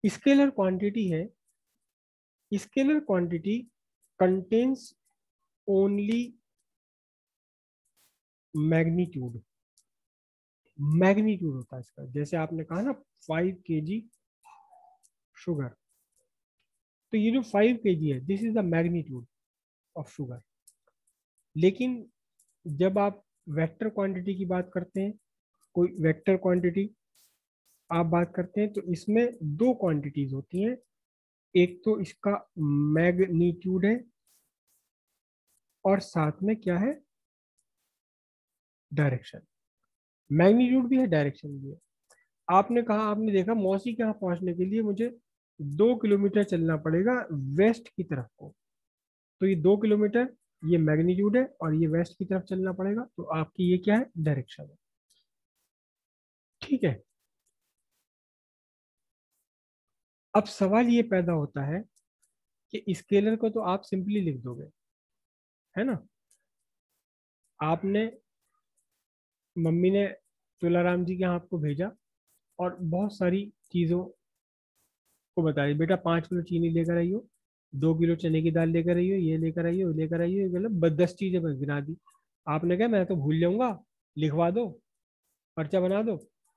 Scalar quantity है, scalar quantity contains only magnitude. Magnitude होता है इसका, जैसे आपने कहा ना 5 kg शुगर, तो ये जो 5 kg है, this is the magnitude of sugar. लेकिन जब आप वेक्टर क्वांटिटी की बात करते हैं, कोई वेक्टर क्वांटिटी आप बात करते हैं, तो इसमें दो क्वांटिटीज होती हैं। एक तो इसका मैग्नीट्यूड है और साथ में क्या है, डायरेक्शन। मैग्नीट्यूड भी है, डायरेक्शन भी है। आपने कहा, आपने देखा मौसी के यहाँ पहुंचने के लिए मुझे 2 किलोमीटर चलना पड़ेगा वेस्ट की तरफ को, तो ये 2 किलोमीटर, ये मैग्नीट्यूड है, और ये वेस्ट की तरफ चलना पड़ेगा, तो आपकी ये क्या है, डायरेक्शन है। ठीक है। अब सवाल ये पैदा होता है कि स्केलर को तो आप सिंपली लिख दोगे, है ना। आपने, मम्मी ने तुलाराम जी के यहाँ आपको भेजा और बहुत सारी चीज़ों को बताया, बेटा 5 किलो चीनी लेकर आइयो, 2 किलो चने की दाल लेकर आइयो, ये लेकर आइयो, ये लेकर आइयो, मतलब 10 चीजें बस गिना दी। आपने कहा मैं तो भूल जाऊंगा, लिखवा दो, पर्चा बना दो।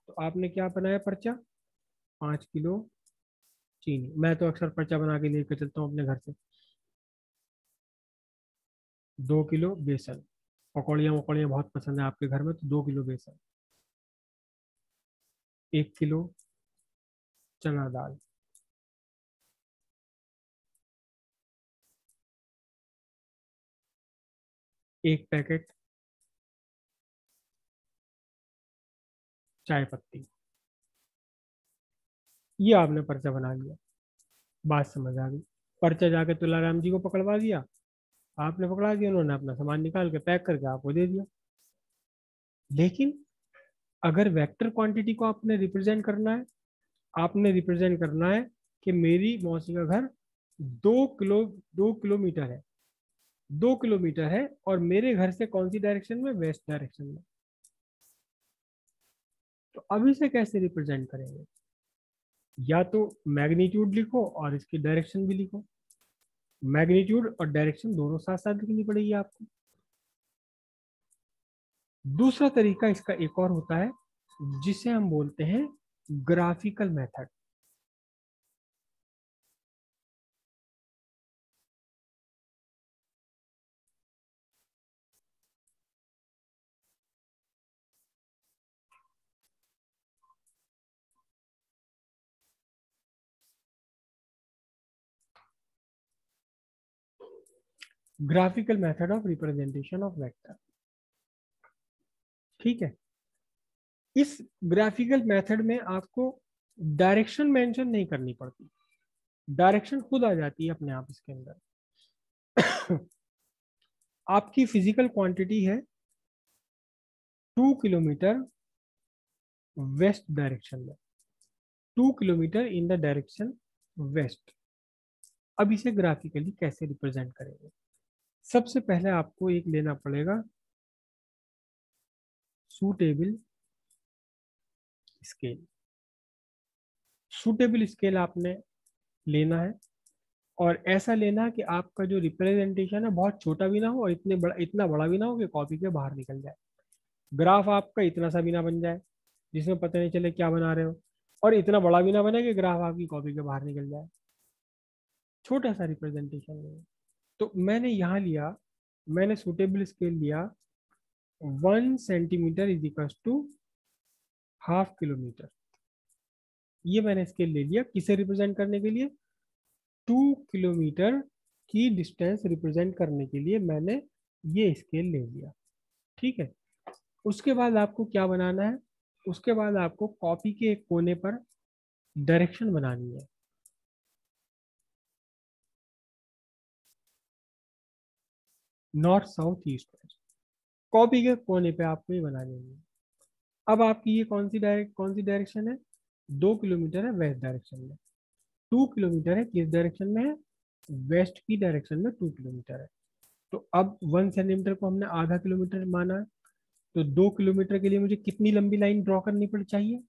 तो आपने क्या बनाया पर्चा, 5 किलो चीनी। मैं तो अक्सर पर्चा बना के लेकर चलता हूँ अपने घर से। 2 किलो बेसन, पकौड़ियाँ वकौड़ियाँ बहुत पसंद है आपके घर में, तो 2 किलो बेसन। 1 किलो चना दाल। एक पैकेट चाय पत्ती। ये आपने पर्चा बना लिया, बात समझ आ गई। पर्चा जाके तुलाराम जी को पकड़वा दिया, आपने पकड़ा दिया, उन्होंने अपना सामान निकाल के पैक करके आपको दे दिया। लेकिन अगर वेक्टर क्वांटिटी को आपने रिप्रेजेंट करना है, आपने रिप्रेजेंट करना है कि मेरी मौसी का घर 2 किलो 2 किलोमीटर है, 2 किलोमीटर है, और मेरे घर से कौन सी डायरेक्शन में, वेस्ट डायरेक्शन में। तो अब इसे कैसे रिप्रेजेंट करेंगे, या तो मैग्नीट्यूड लिखो और इसकी डायरेक्शन भी लिखो। मैग्नीट्यूड और डायरेक्शन दोनों साथ साथ लिखनी पड़ेगी आपको। दूसरा तरीका इसका एक और होता है, जिसे हम बोलते हैं graphical method. Graphical method of representation of vector. ठीक है। इस ग्राफिकल मेथड में आपको डायरेक्शन मेंशन नहीं करनी पड़ती, डायरेक्शन खुद आ जाती है अपने आप इसके अंदर। आपकी फिजिकल क्वांटिटी है 2 किलोमीटर वेस्ट डायरेक्शन में, 2 kilometre in the direction waste. अब इसे ग्राफिकली कैसे रिप्रेजेंट करेंगे, सबसे पहले आपको एक लेना पड़ेगा सूटेबल स्केल। सूटेबल स्केल आपने लेना है, और ऐसा लेना कि आपका जो रिप्रेजेंटेशन है बहुत छोटा भी ना हो और इतना बड़ा भी ना हो कि कॉपी के बाहर निकल जाए। ग्राफ आपका इतना सा भी ना बन जाए जिसमें पता नहीं चले क्या बना रहे हो, और इतना बड़ा भी ना बने कि ग्राफ आपकी कॉपी के बाहर निकल जाए। छोटा सा रिप्रेजेंटेशन लेना। तो मैंने यहाँ लिया, मैंने सूटेबल स्केल लिया, 1 centimetre is equal to 0.5 kilometre. ये मैंने स्केल ले लिया किसे रिप्रेजेंट करने के लिए, 2 किलोमीटर की डिस्टेंस रिप्रेजेंट करने के लिए मैंने ये स्केल ले लिया। ठीक है। उसके बाद आपको क्या बनाना है, उसके बाद आपको कॉपी के एक कोने पर डायरेक्शन बनानी है। North south east west, copy के कोने पे आपको ये बनानी है। अब आपकी ये कौन सी डायरेक्शन है, 2 किलोमीटर है वेस्ट डायरेक्शन में। 2 किलोमीटर है किस डायरेक्शन में है, वेस्ट की डायरेक्शन में 2 किलोमीटर है। तो अब 1 सेंटीमीटर को हमने आधा किलोमीटर माना है, तो 2 किलोमीटर के लिए मुझे कितनी लंबी लाइन ड्रॉ करनी पड़ चाहिए,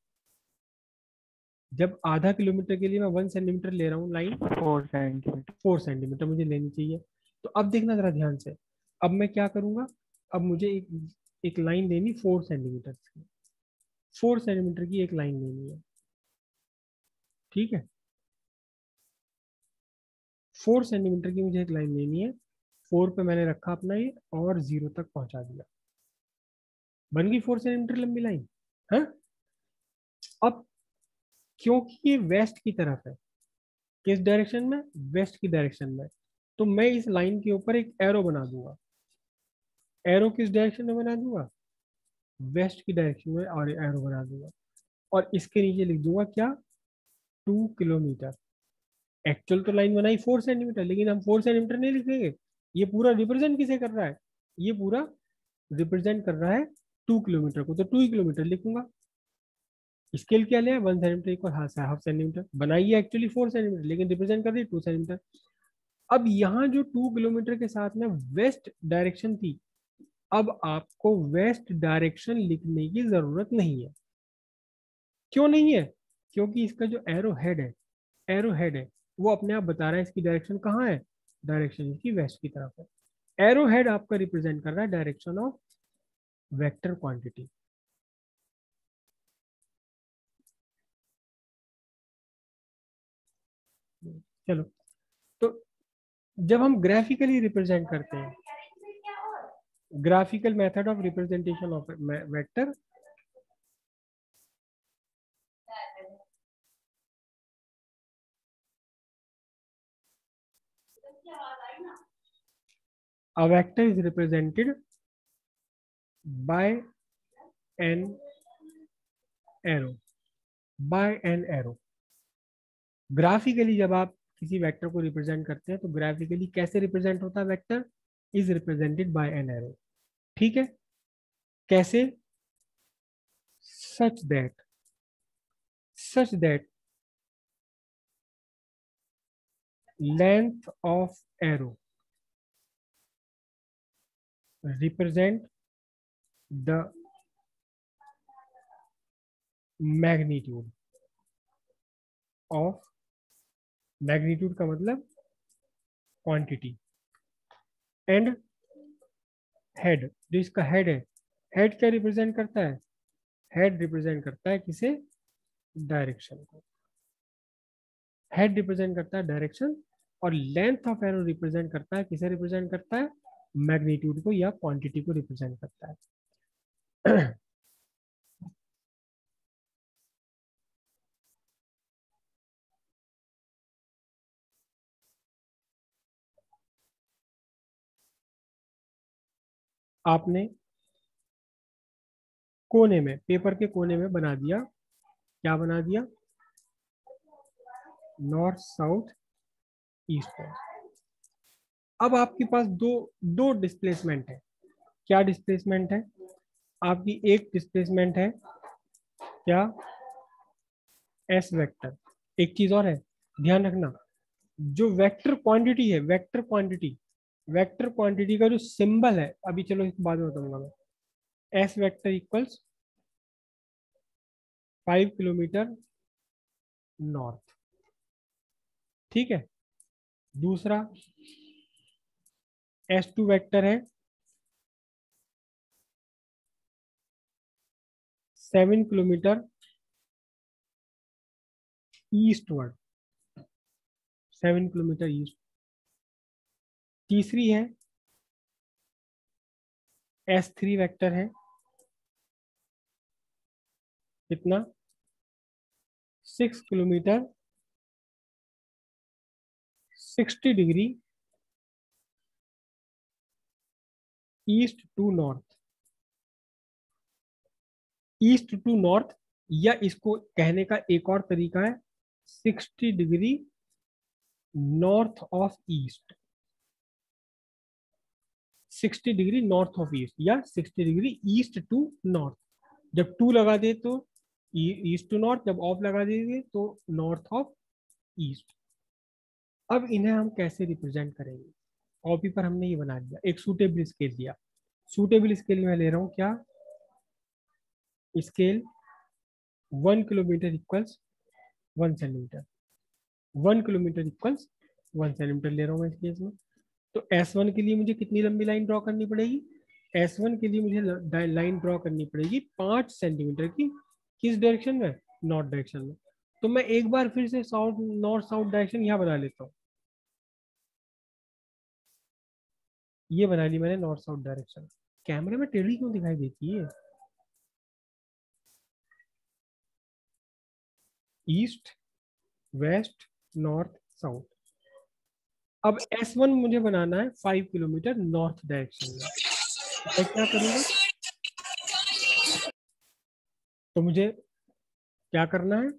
जब आधा किलोमीटर के लिए मैं 1 सेंटीमीटर ले रहा हूँ लाइन, 4 सेंटीमीटर। 4 सेंटीमीटर मुझे लेनी चाहिए। तो अब देखना जरा ध्यान से, अब मैं क्या करूंगा, अब मुझे एक लाइन लेनी 4 सेंटीमीटर की, 4 सेंटीमीटर की एक लाइन लेनी है। ठीक है, 4 सेंटीमीटर की मुझे एक लाइन लेनी है। 4 पे मैंने रखा अपना ये और 0 तक पहुंचा दिया, बन गई 4 सेंटीमीटर लंबी लाइन। है, अब क्योंकि ये वेस्ट की तरफ है, किस डायरेक्शन में, वेस्ट की डायरेक्शन में, तो मैं इस लाइन के ऊपर एक एरो बना दूंगा। एरो किस डायरेक्शन में बना दूंगा, वेस्ट की डायरेक्शन में, और एरो बना दूंगा। और इसके नीचे लिख दूंगा क्या, 2 किलोमीटर। एक्चुअल तो लाइन बनाई 4 सेंटीमीटर, लेकिन हम 4 सेंटीमीटर नहीं लिखेंगे। ये पूरा रिप्रेजेंट किसे कर रहा है, ये पूरा रिप्रेजेंट कर रहा है 2 किलोमीटर को, तो 2 किलोमीटर लिखूंगा। स्केल क्या लिया, 1 सेंटीमीटर इक्वल हाफ सेंटीमीटर, बनाई है एक्चुअली 4 सेंटीमीटर, लेकिन रिप्रेजेंट कर रही 2 सेंटीमीटर। अब यहाँ जो 2 किलोमीटर के साथ में वेस्ट डायरेक्शन थी, अब आपको वेस्ट डायरेक्शन लिखने की जरूरत नहीं है। क्यों नहीं है, क्योंकि इसका जो एरो हेड है, एरो हेड है वो अपने आप बता रहा है इसकी डायरेक्शन कहाँ है, डायरेक्शन इसकी वेस्ट की तरफ है। एरो हेड आपका रिप्रेजेंट कर रहा है डायरेक्शन ऑफ वेक्टर क्वांटिटी। चलो, तो जब हम ग्राफिकली रिप्रेजेंट करते हैं, graphical method of representation of vector, a vector is represented by an arrow, by an arrow। Graphically जब आप किसी वेक्टर को रिप्रेजेंट करते हैं तो ग्राफिकली कैसे रिप्रेजेंट होता है, vector is represented by an arrow. ठीक है, कैसे, such that, such that length of arrow represent the magnitude of, magnitude का मतलब क्वांटिटी, एंड हेड, जो इसका हेड है, हेड क्या रिप्रेजेंट करता है, हेड रिप्रेजेंट करता है किसे, डायरेक्शन को। हेड रिप्रेजेंट करता है डायरेक्शन, और लेंथ ऑफ एरो रिप्रेजेंट करता है किसे, रिप्रेजेंट करता है मैग्नीट्यूड को या क्वांटिटी को रिप्रेजेंट करता है। आपने कोने में, पेपर के कोने में बना दिया, क्या बना दिया, नॉर्थ साउथ ईस्ट वेस्ट। अब आपके पास दो दो डिस्प्लेसमेंट है। क्या डिस्प्लेसमेंट है आपकी, एक डिस्प्लेसमेंट है क्या, एस वेक्टर। एक चीज और है, ध्यान रखना, जो वेक्टर क्वांटिटी है, वेक्टर क्वांटिटी, वेक्टर क्वांटिटी का जो सिंबल है, अभी चलो इसको बाद में बताऊंगा मैं, S vector equals 5 kilometre north. ठीक है, दूसरा S2 वेक्टर है 7 किलोमीटर ईस्टवर्ड, 7 किलोमीटर ईस्ट। तीसरी है S3 वेक्टर है कितना, 6 kilometre 60 degree east to north, east to north, या इसको कहने का एक और तरीका है 60 degree north of east, 60 degree north of east, या 60 डिग्री ईस्ट टू नॉर्थ। जब टू लगा दे तो ईस्ट टू नॉर्थ, जब ऑफ लगा देंगे तो नॉर्थ ऑफ ईस्ट। अब इन्हें हम कैसे रिप्रेजेंट करेंगे, कॉपी पर हमने ये बना दिया, एक सूटेबल स्केल दिया। सूटेबल स्केल में ले रहा हूँ क्या, scale 1 kilometre equals 1 centimetre. 1 kilometre equals 1 centimetre ले रहा हूँ मैं इस केस में। तो S1 के लिए मुझे कितनी लंबी लाइन ड्रॉ करनी पड़ेगी? S1 के लिए मुझे लाइन ड्रॉ करनी पड़ेगी 5 सेंटीमीटर की। किस डायरेक्शन में? नॉर्थ डायरेक्शन में। तो मैं एक बार फिर से साउथ नॉर्थ साउथ डायरेक्शन यहाँ बना लेता हूँ। ये बना ली मैंने नॉर्थ साउथ डायरेक्शन। कैमरे में टेढ़ी क्यों दिखाई देती है? East, west, north, south. अब S1 मुझे बनाना है 5 किलोमीटर नॉर्थ डायरेक्शन में। मैं क्या करूंगा? तो मुझे क्या करना है?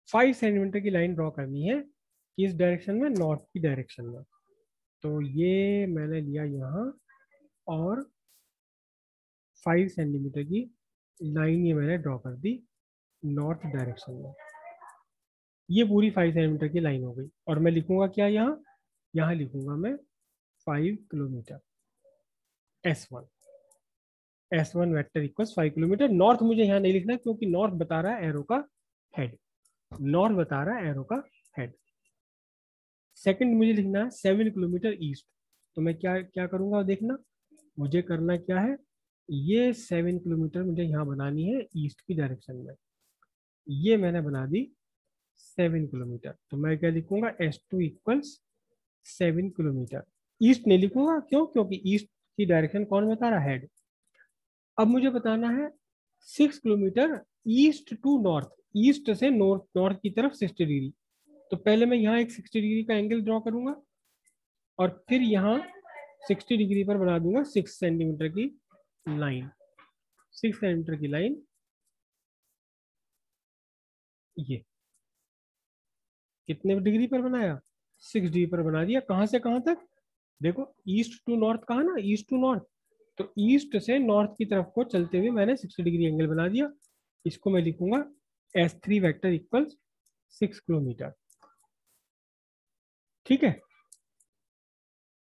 5 सेंटीमीटर की लाइन ड्रॉ करनी है। किस डायरेक्शन में? नॉर्थ की डायरेक्शन में। तो ये मैंने लिया यहाँ, और 5 सेंटीमीटर की लाइन ये मैंने ड्रॉ कर दी नॉर्थ डायरेक्शन में। ये पूरी 5 सेंटीमीटर की लाइन हो गई। और मैं लिखूंगा क्या यहाँ? यहाँ लिखूंगा मैं 5 kilometre S1। S1 vector equals 5 kilometre. North मुझे यहाँ नहीं लिखना क्योंकि नॉर्थ बता रहा है एरो का हेड। नॉर्थ बता रहा है एरो का हेड। सेकंड मुझे लिखना है 7 किलोमीटर ईस्ट। तो मैं क्या क्या करूंगा देखना। मुझे करना क्या है? ये 7 किलोमीटर मुझे यहाँ बनानी है ईस्ट की डायरेक्शन में। ये मैंने बना दी 7 किलोमीटर। तो मैं क्या लिखूंगा? S2 equals 7 kilometre. ईस्ट नहीं लिखूंगा, क्यों? क्योंकि ईस्ट की डायरेक्शन कौन बता रहा है? हेड। अब मुझे बताना है 6 kilometre east to north. East से नॉर्थ, नॉर्थ की तरफ 60 डिग्री। तो पहले मैं यहाँ एक 60 डिग्री का एंगल ड्रॉ करूंगा, और फिर यहाँ 60 डिग्री पर बना दूंगा 6 सेंटीमीटर की लाइन। 6 सेंटीमीटर की लाइन ये कितने डिग्री पर बनाया? 6 डिग्री पर बना दिया। कहाँ से कहाँ तक? देखो, ईस्ट टू नॉर्थ कहा ना, ईस्ट टू नॉर्थ। तो ईस्ट से नॉर्थ की तरफ को चलते हुए मैंने 60 डिग्री एंगल बना दिया। इसको मैं लिखूंगा S3 वेक्टर इक्वल्स 6 किलोमीटर। ठीक है।